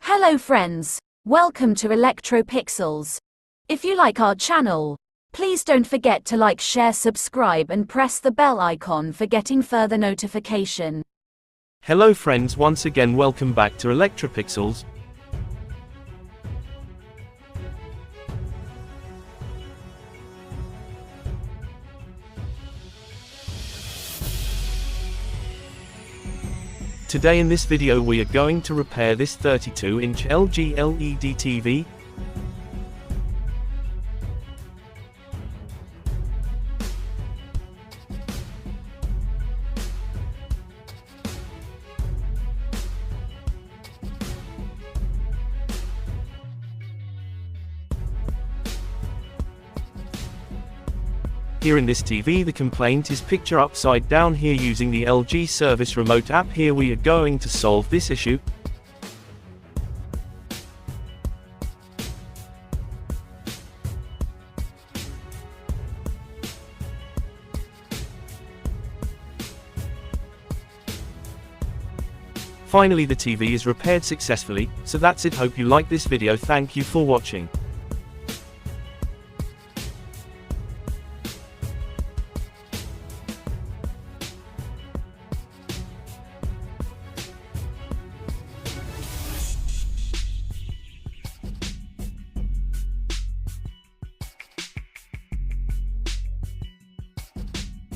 Hello friends, welcome to Electropixels. If you like our channel, please don't forget to like, share, subscribe and press the bell icon for getting further notification. Hello friends, once again welcome back to Electropixels. Today in this video we are going to repair this 32-inch LG LED TV. Here in this TV the complaint is picture upside down. Here using the LG service remote app, here we are going to solve this issue. Finally the TV is repaired successfully, so that's it. Hope you like this video. Thank you for watching.